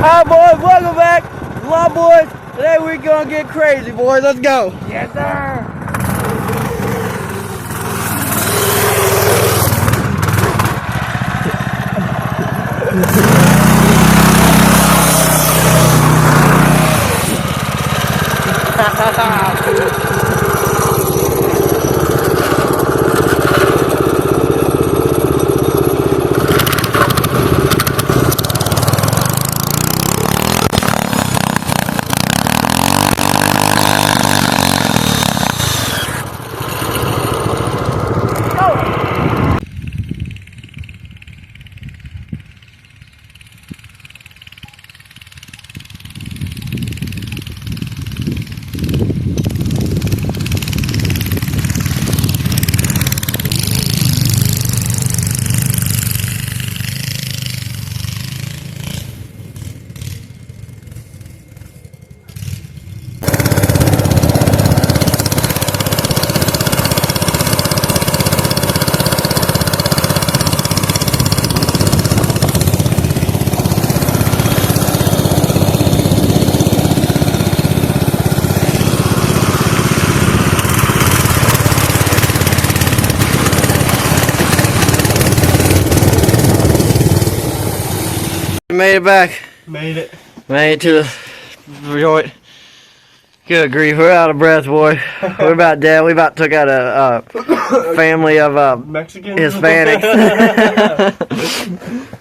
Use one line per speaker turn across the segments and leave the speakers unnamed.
Alright boys, welcome back. Law boys, today we're gonna get crazy boys, let's go.
Yes sir.
Made it back.
Made it.
Made it to the joint. Good grief, we're out of breath, boy. We're about dead. We about took out a family of
Mexicans?
Hispanics.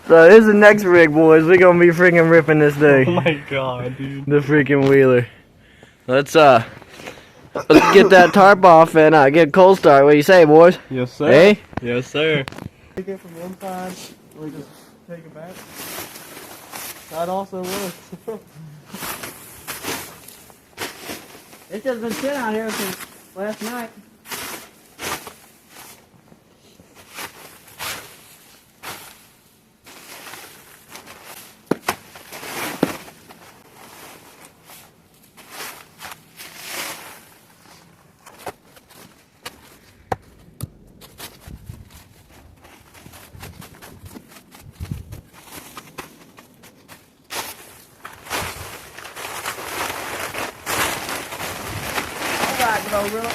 So this is the next rig, boys. We're gonna be freaking ripping this thing.
Oh my god, dude.
The freaking wheeler. Let's get that tarp off and get a cold start. What do you say, boys?
Yes sir.
Hey?
Yes sir. Take it from one side, we just take it back. That also works.
It's just been sitting out here since last night. Glorilla.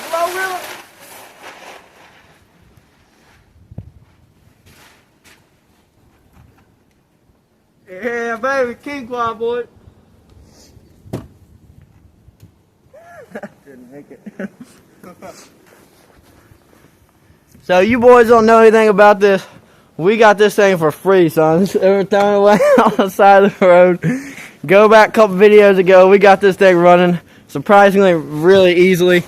Glorilla. Yeah, baby, King Quad, boy. Didn't make it. So you boys don't know anything about this. We got this thing for free, son. Every time away on the side of the road. Go back a couple videos ago, we got this thing running surprisingly really easily.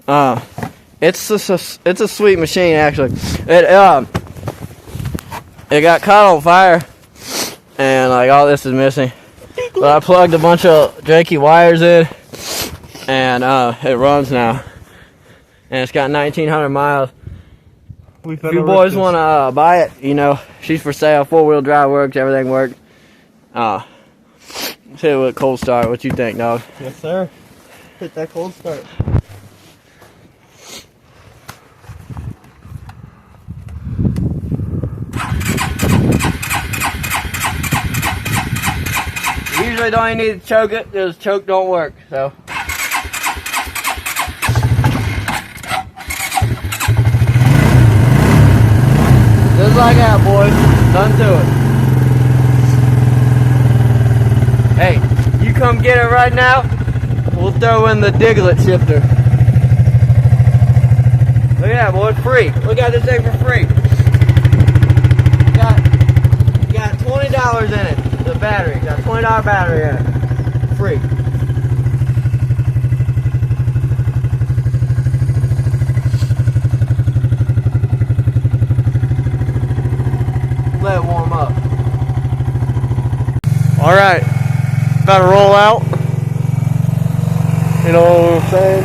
It's a sweet machine actually. It got caught on fire and like all this is missing. But I plugged a bunch of janky wires in and it runs now. And it's got 1,900 miles. If you boys want to buy it, you know, she's for sale. 4-wheel drive works, everything works. Let's hit it with a cold start. What you think, dog?
Yes, sir. Hit that cold start.
Usually don't even need to choke it, because choke don't work, so. Just like that, boys. Done to it. Hey, you come get it right now, we'll throw in the Diglett shifter. Look at that, boy, free. Look at this thing for free. Got $20 in it, the battery. Got a $20 battery in it. Free. Let it warm up.
Alright. About to roll out. You know what I'm saying?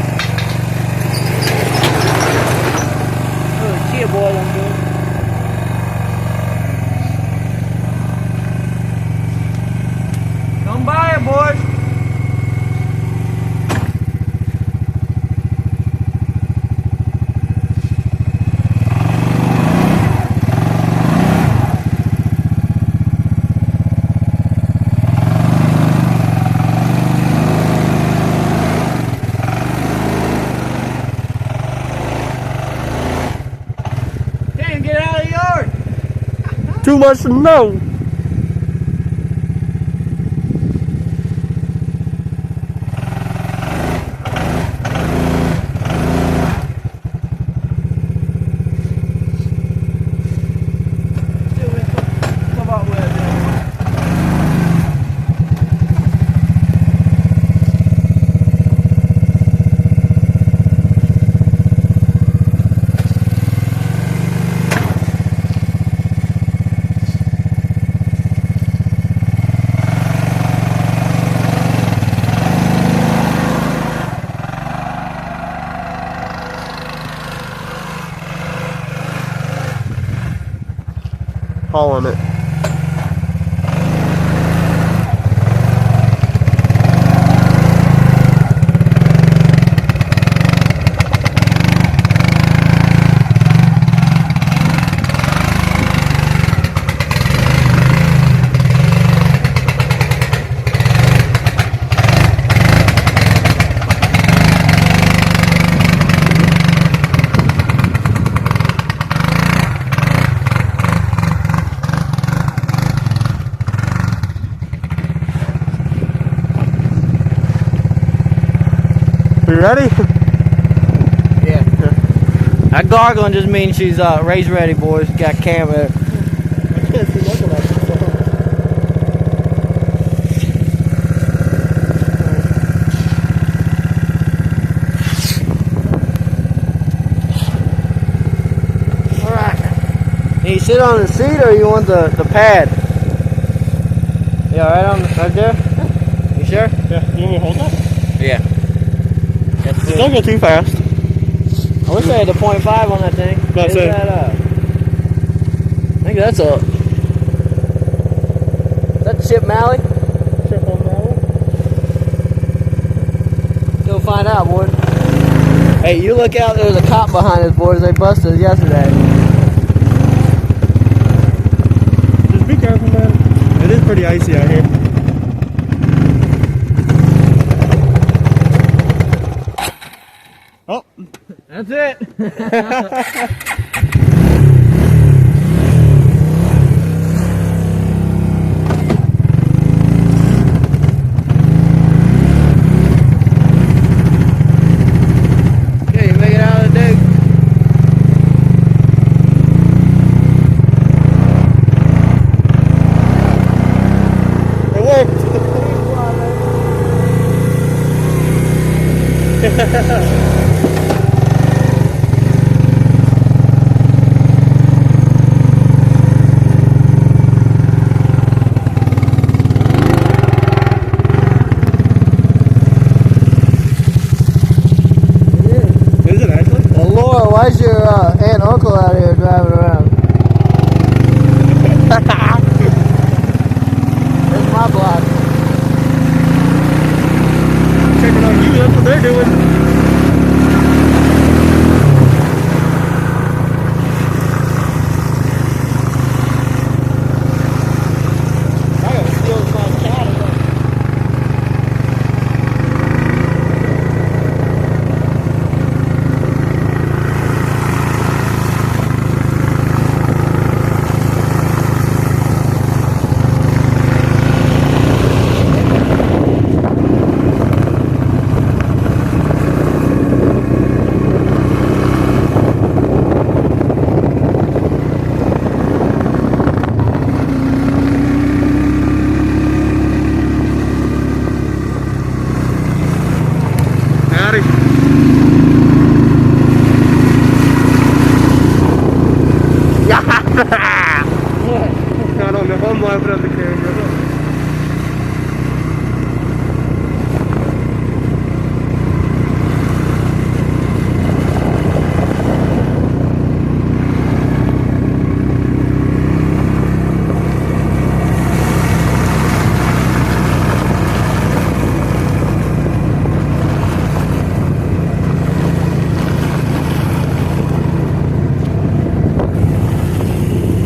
Oh, Chia boy, I'm good. Come by it, boys.
Too much to know. Haul on it. You ready?
Yeah. That gargling just means she's race ready, boys. Got camera.
I can't see nothing like this.
Alright. You sit on the seat or you want the pad? Yeah, right there? You sure?
Yeah, you want me to hold that?
Yeah. That's
Don't go too fast.
I wish I had the 0.5 on that thing.
That's
Is
it.
that I think that's a... Is that Chip Malley?
Triple barrel.
Go find out, boys. Hey, you look out, there's a cop behind us, boys. They busted us yesterday.
Just be careful, man. It is pretty icy out here. Oh,
That's it. Okay, you make it out of the dig.
it worked. Is it actually?
Well, Laura, why's your aunt and uncle out here driving around? That's my block.
Checking on you, that's what they're doing.
I gotta steal some cat.
Howdy. I don't know if I'm laughing at the camera.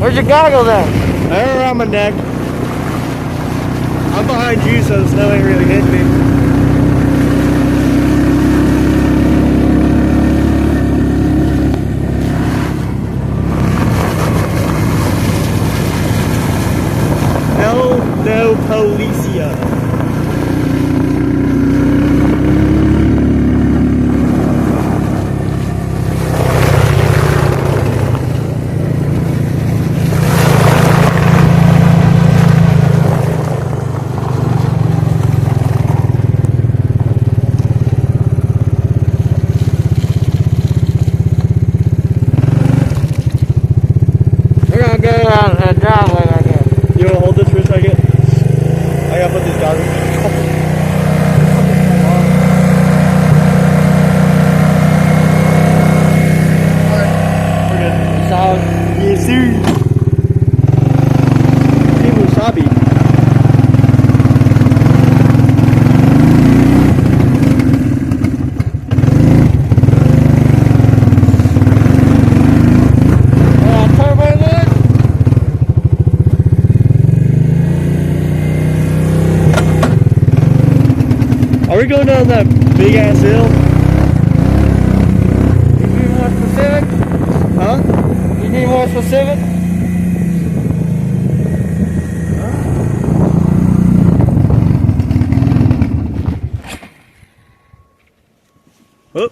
Where's your goggles at?
They're around my neck. I'm behind you, so the snow ain't really hitting me. Policia.
We're gonna go around the driveway right here.
You wanna hold this for a second? I gotta put these goggles. We're good.
Solid.
Yes, sir. Team Wasabi.
Turbo look.
Are we going down that big ass hill?
You need more specific?
Huh?
You need more specific?
Oh.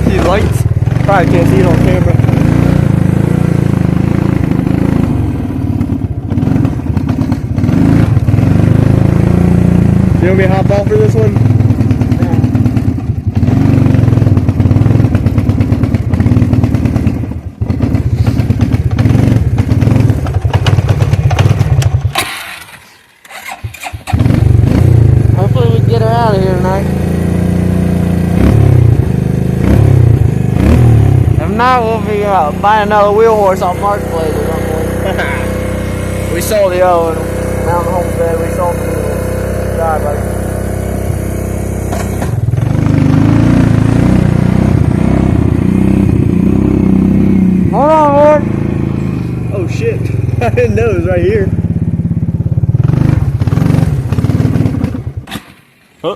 See lights? Probably can't see it on camera. You want me to hop off for this one?
Hopefully we can get her out of here tonight. If not, we'll be buying another wheel horse on Marketplace or something. We sold the old Mountain Homestead. We sold the wheel horse. God, buddy. Hold on, Lord.
Oh shit. I didn't know it was right here. Huh?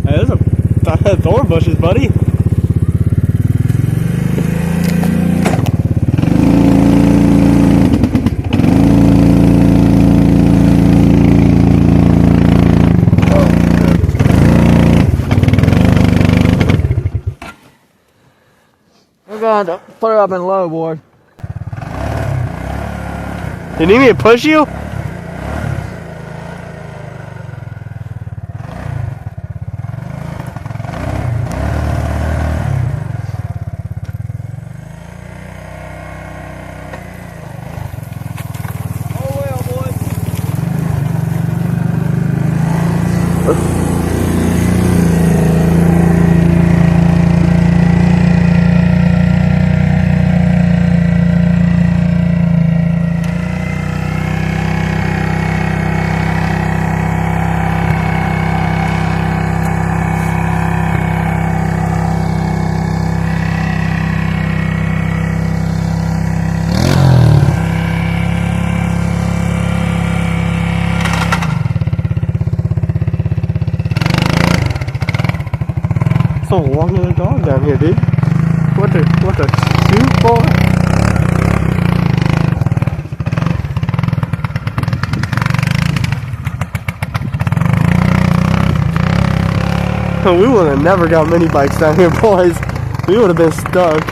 Hey, those are thorn bushes, buddy.
We're going to put her up in low, board.
You need me to push you? Some walking the dog down here, dude. What the shoot for? We would have never got mini bikes down here, boys. We would have been stuck.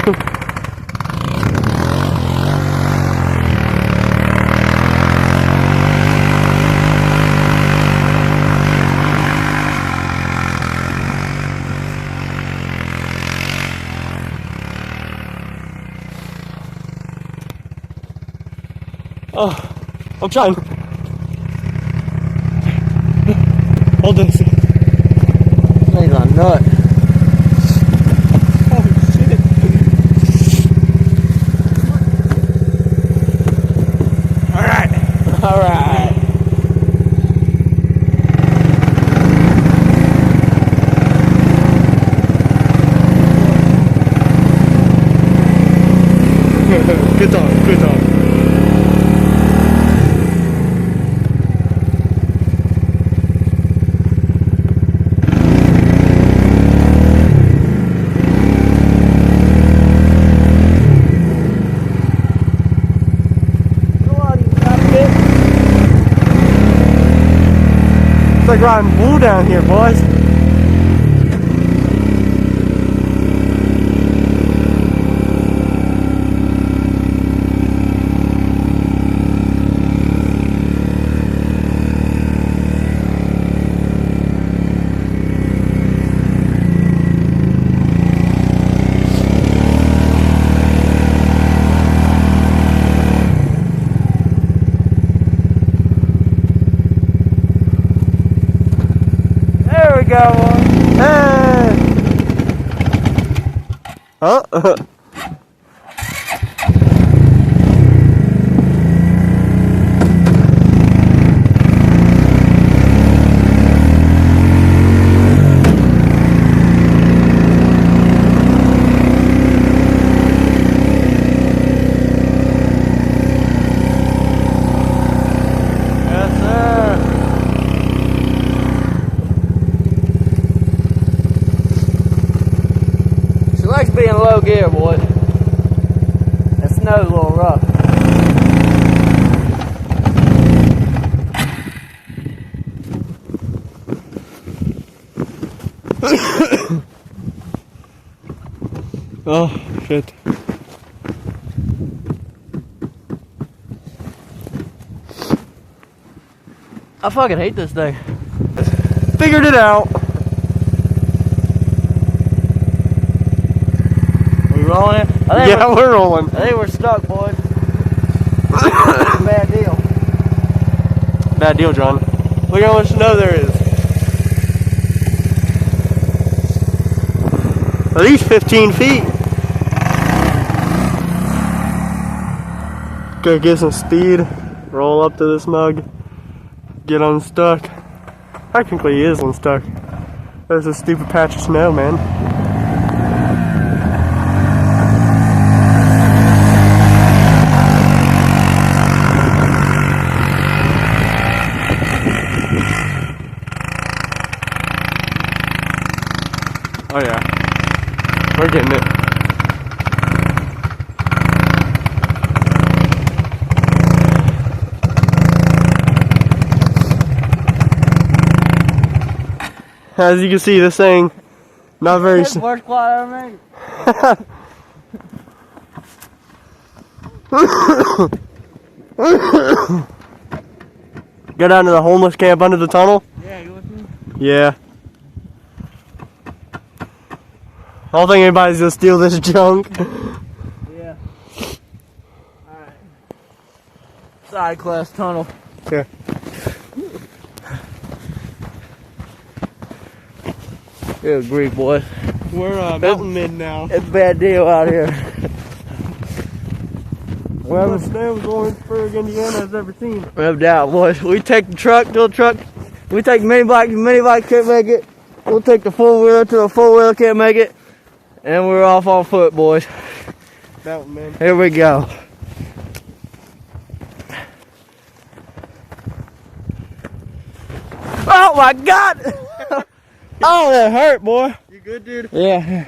Oh, I'm trying. Hold this.
Thing's a nut.
Oh shit. Alright.
Alright.
like riding bull down here, boys.
Go on.
Hey! Huh?
Being low gear, boy. That snow's a little rough.
Oh, shit.
I fucking hate this thing.
Figured it out.
Rolling it?
Yeah, we're rolling.
I think we're stuck, boys. Bad deal.
Bad deal, John. Look how much snow there is. At least 15 feet. Go get some speed. Roll up to this mug. Get unstuck. Technically, he is unstuck. There's a stupid patch of snow, man. Oh yeah, we're getting it. As you can see, this thing, not very...
That's the worst quad I ever made.
Go down to the homeless camp under the tunnel?
Yeah, you with me?
Yeah. I don't think anybody's gonna steal this junk.
Yeah. Alright. Side class tunnel.
Here.
Good grief, boys.
We're mountain men now.
It's a bad deal out here.
Well, the snow was Orangeburg, Indiana has ever seen.
No doubt, boys. We take the truck to the truck. We take the mini bike can't make it. We'll take the four wheeler to the four wheeler can't make it. And we're off on foot, boys.
Mountain man.
Here we go. Oh my God! Oh, that hurt, boy.
You good, dude?
Yeah.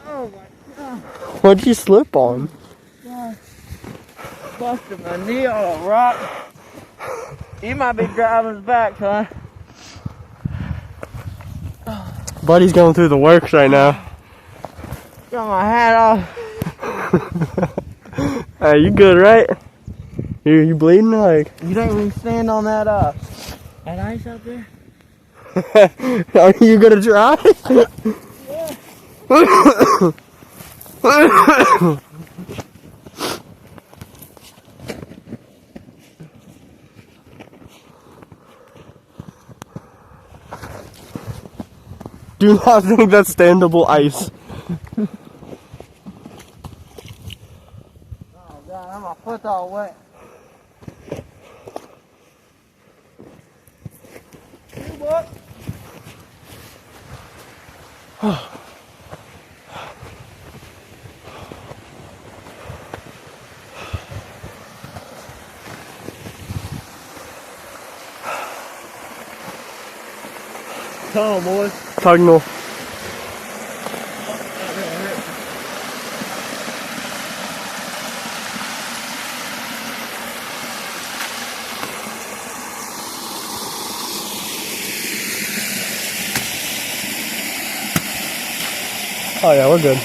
Oh my God. What'd you slip on?
Busted my knee on a rock. You might be driving us back, huh?
Buddy's going through the works right now.
Got my hat off.
Hey, you good, right? You bleeding? Like?
You think we can stand on that ice out there?
Are you gonna try? Do not think that's standable ice.
Oh God, my foot's all wet. What? Tunnel, boys.
Tunnel. Oh yeah, we're good.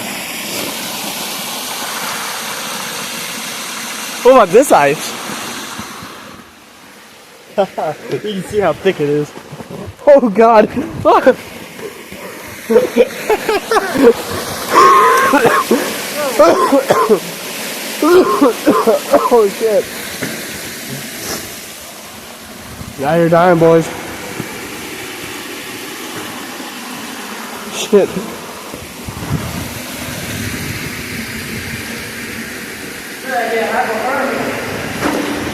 What about this ice? You can see how thick it is. Oh God! Oh shit! Now you're dying, boys. Shit.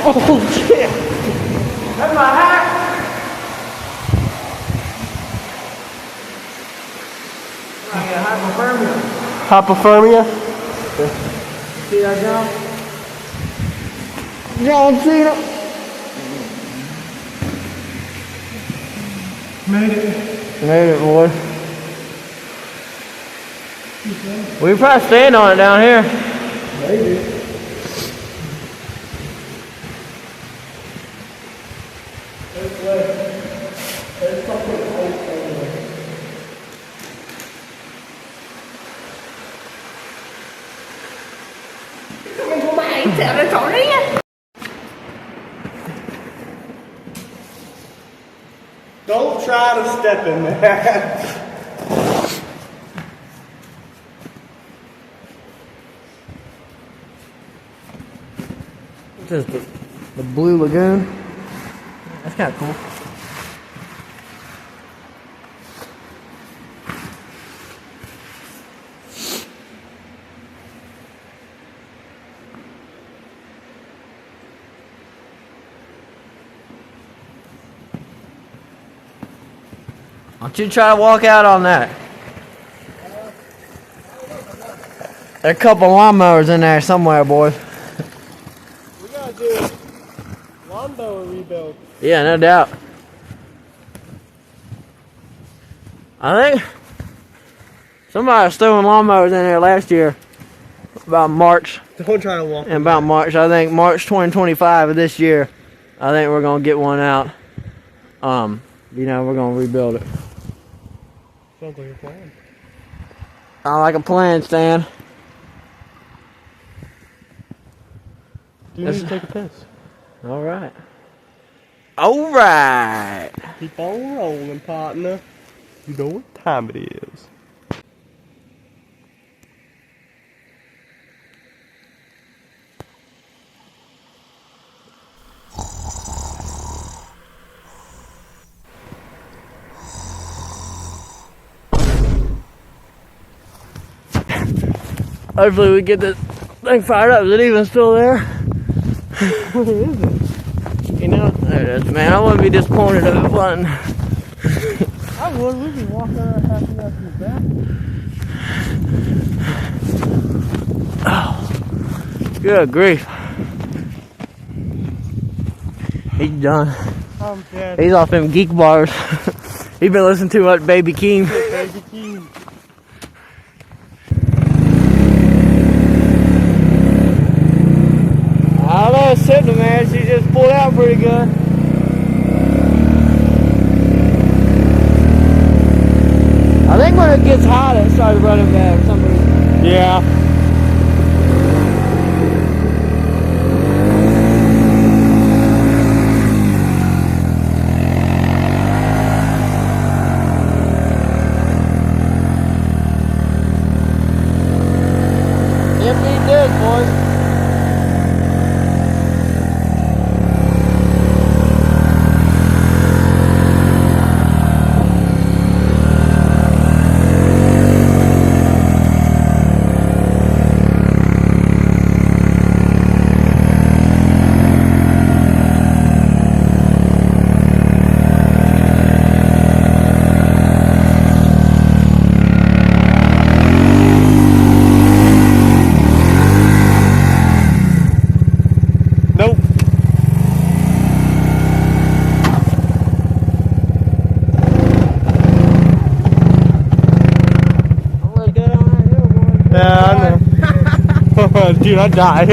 Oh shit!
That's my hat. I got hypothermia.
Hypothermia?
See that, John? John Cena.
Made it.
Made it, boy. We can probably stand on it down here.
Maybe. Don't try to step in there.
This is the Blue Lagoon. That's kind of cool. Why don't you try to walk out on that? There are a couple lawnmowers in there somewhere, boys.
We gotta do lawnmower rebuild.
Yeah, no doubt. I think somebody was throwing lawnmowers in there last year, about March.
Don't try to walk.
And about March, I think March 2025 of this year, I think we're gonna get one out. You know, we're gonna rebuild it.
Sounds like a plan.
I like a plan, Stan.
Do you need to take a piss?
All right. All right.
Keep on rolling, partner. You know what time it is.
Hopefully we get this thing fired up. Is it even still there?
Where is it?
You know, there it is, man. I wouldn't be disappointed if it wasn't.
I would. We'd be walking around half an hour from the back.
Oh, good grief. He's done.
I'm dead.
He's off them geek bars. He's been listening to what Baby Keem.
Baby Keem.
I don't know, sitting man. She just pulled out pretty good. I think when it gets hot, it started running bad for some reason.
Yeah.
Empty disc, boys.
Nope. Yeah, I know. Dude, I died.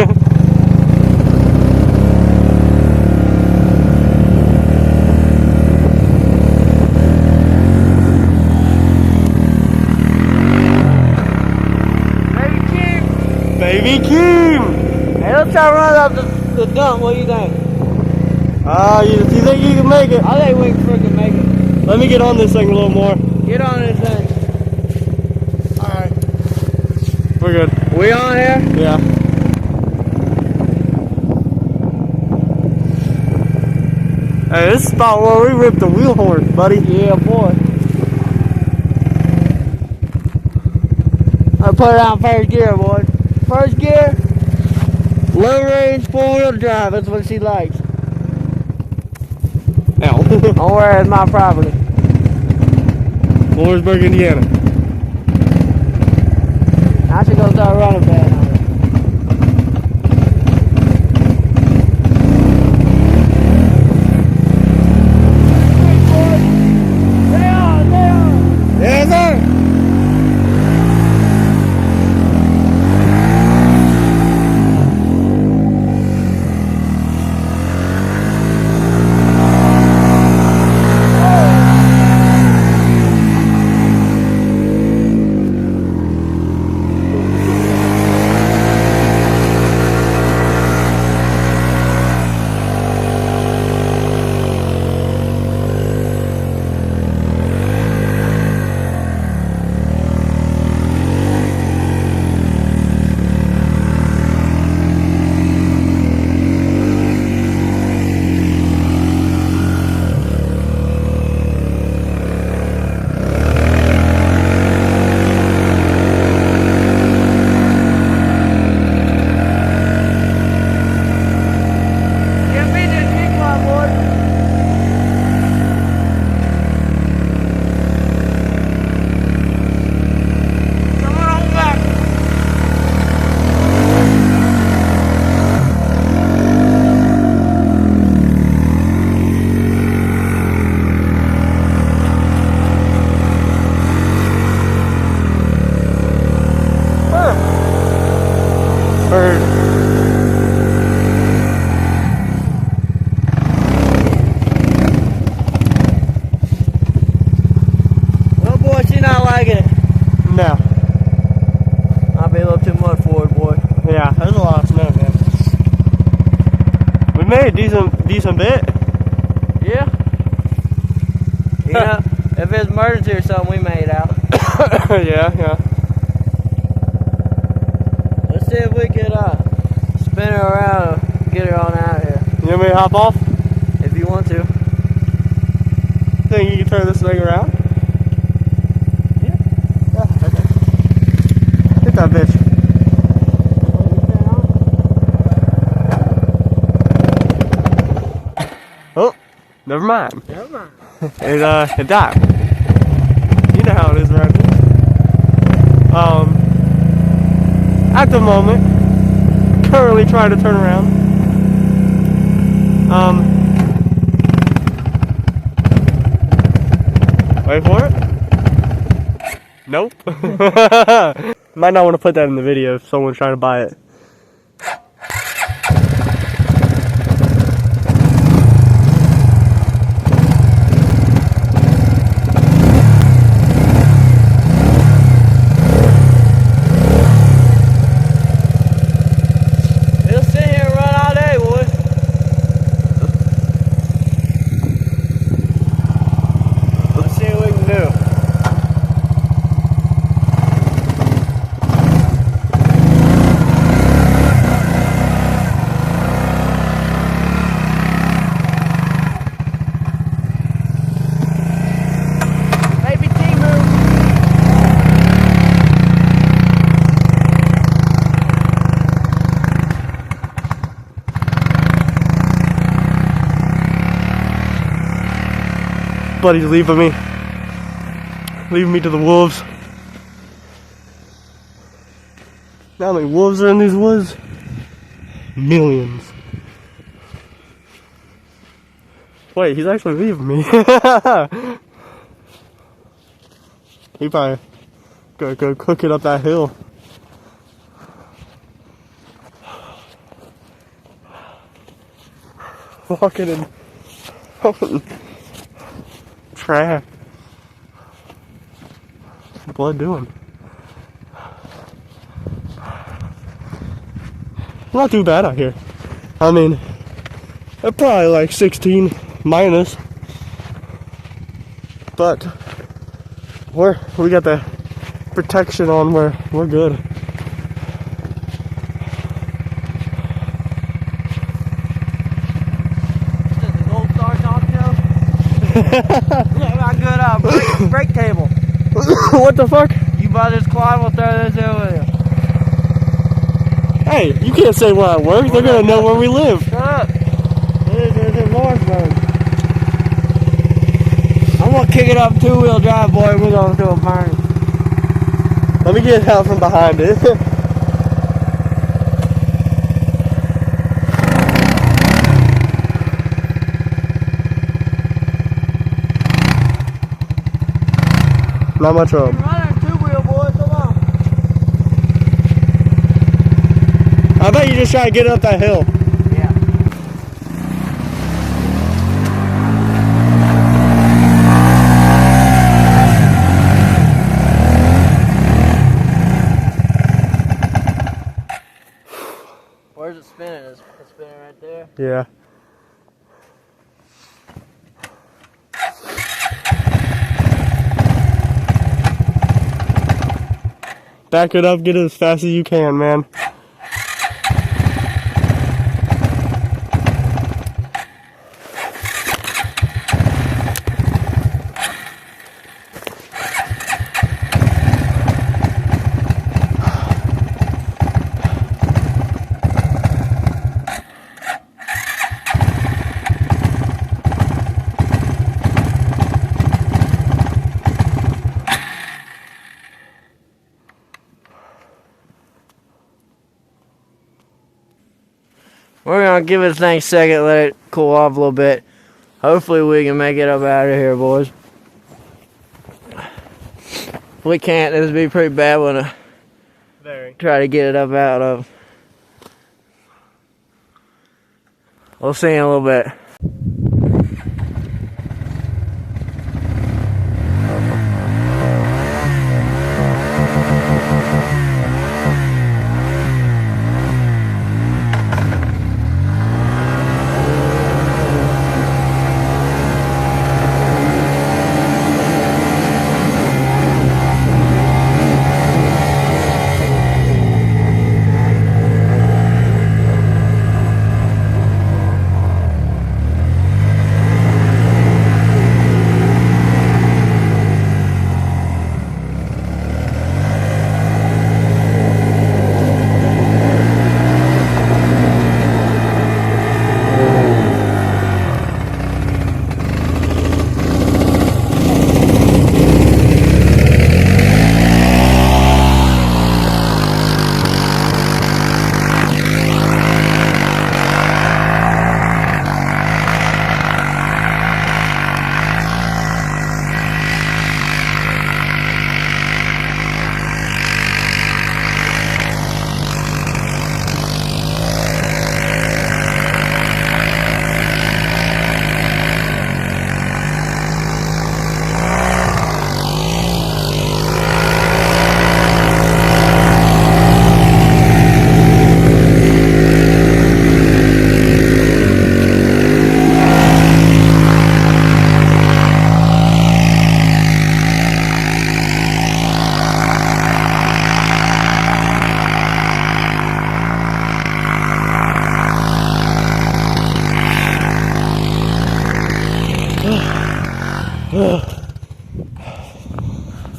Baby King!
Hey, let's try to run up the dump. What do you think?
You think you can make it?
I think we can freaking make it.
Let me get on this thing a little more.
Get on this thing.
Alright. We're good.
We on here?
Yeah. Hey, this is about where we ripped the wheel horse, buddy.
Yeah, boy. I put it on first gear, boy. First gear, low range, 4-wheel drive. That's what she likes.
Ow.
Don't worry, it's my property.
Lawrenceburg, Indiana.
I should go start running bad on it.
Yes, sir.
Well, boy, she not liking it.
No.
I'll be a little too much for it, boy.
Yeah, there's a lot of snow, man. We made a decent bit.
Yeah. You know, if it's emergency or something, we made out.
Yeah.
Let's see if we could spin her around and get her on out here.
You want me to hop off?
If you want to.
Think you can turn this thing around? Yeah, okay. Hit that bitch. Oh, never mind.
Never mind.
It died. You know how it is around here. At the moment, currently trying to turn around. Wait for it. Nope. Might not want to put that in the video if someone's trying to buy it.
He'll sit here and run all day, boy. Let's see what we can do. Baby King move.
Buddy's leaving me to the wolves. How many wolves are in these woods? Millions. Wait, he's actually leaving me. He probably gonna go cook it up that hill. Walking in trash. What's the blood doing? Not too bad out here. I mean, probably like 16 minus. But we got the protection on where we're good.
This is the Gold Star Talk Show. Look how good brake table.
What the fuck?
You buy this quad, we'll throw this over there.
Hey, you can't say where I work. They're gonna know where we live.
Shut up. This is in Lawrenceburg. I'm gonna kick it up 2-wheel drive, boy. We're gonna do a burn.
Let me get out from behind it. Not much room.
You're running 2-wheel, boy. Come on.
I bet you just try to get up that hill.
Yeah. Where's it spinning? It's spinning right there.
Yeah. Back it up, get it as fast as you can, man.
We're gonna give this thing a second, let it cool off a little bit. Hopefully we can make it up out of here, boys. If we can't, this would be a pretty bad one to try to get it up out of. We'll see in a little bit.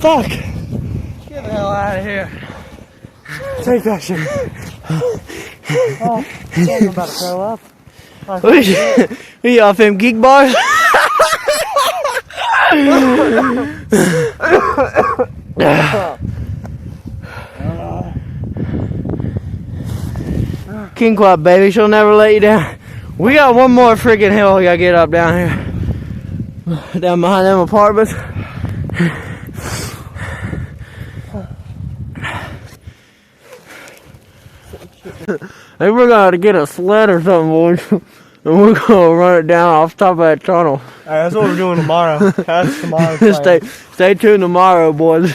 Fuck!
Get the hell out of here.
Take that shit.
Oh, I'm about to throw up. We off them geek bars? King Quad, baby, she'll never let you down. We got one more freaking hill we gotta get up down here. Down behind them apartments. I think we're gonna have to get a sled or something, boys. And we're gonna run it down off top of that tunnel.
Alright, that's what we're doing tomorrow. That's tomorrow's plan.
Stay tuned tomorrow, boys.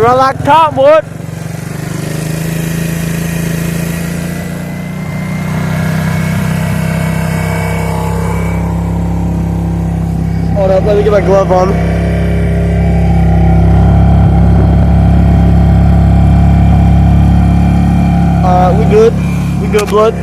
run like top wood.
Hold up, let me get my glove on. We good. We good, blood.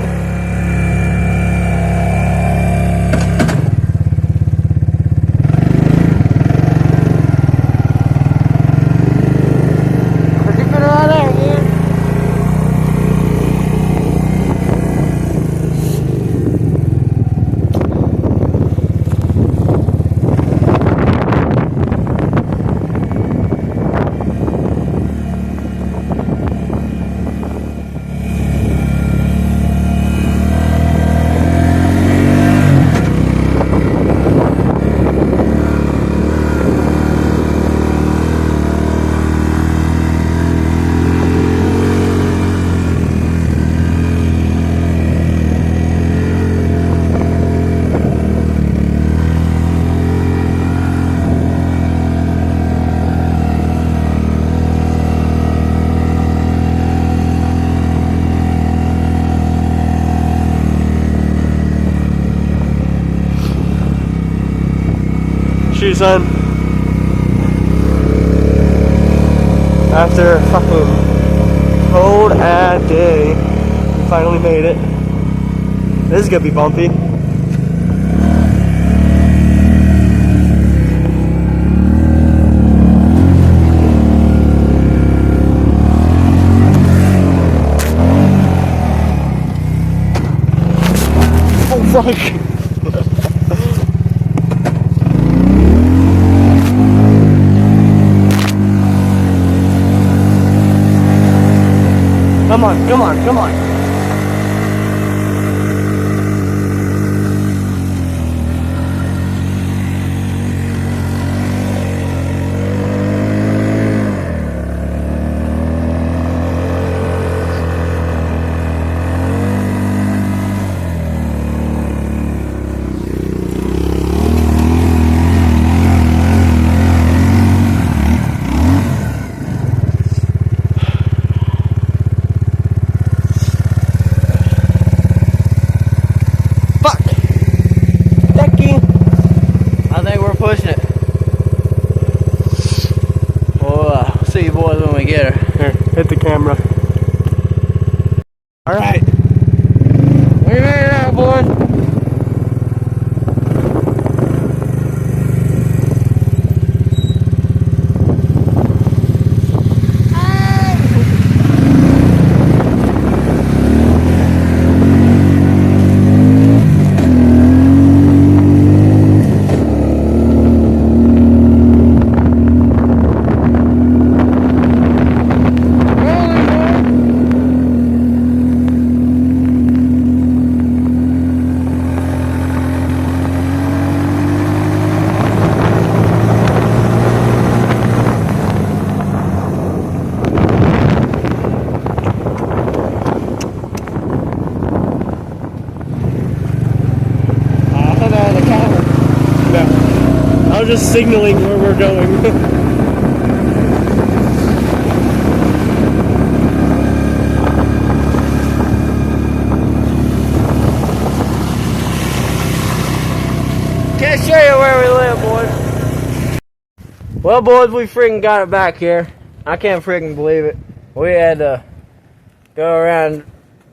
Shoot, son. After a fucking cold ass day, we finally made it. This is gonna be bumpy. Oh fuck. Come on, come on, come on.
Pushing it. We'll see you boys when we get her.
Here, hit the camera.
Alright. We made it out, boys.
I was just signaling where we're going.
Can't show you where we live, boys. Well, boys, we freaking got it back here. I can't freaking believe it. We had to go around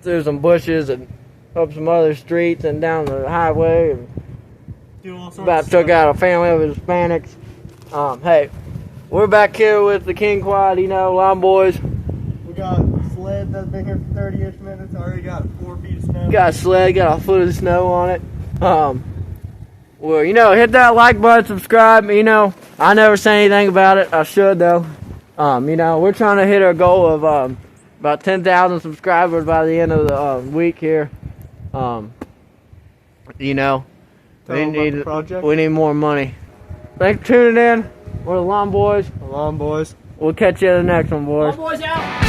through some bushes and up some other streets and down the highway and about took out a family of Hispanics. Hey, we're back here with the King Quad, you know, Lawn Boys.
We got a sled that's been here for 30-ish minutes. Already got 4 feet of snow.
Got a sled, got a foot of snow on it. Well, you know, hit that like button, subscribe. You know, I never say anything about it. I should though. You know, we're trying to hit our goal of about 10,000 subscribers by the end of the week here. You know. We need more money. Thanks for tuning in. We're the Lawn Boys.
The Lawn Boys.
We'll catch you in the next one, boys.
Lawn Boys out.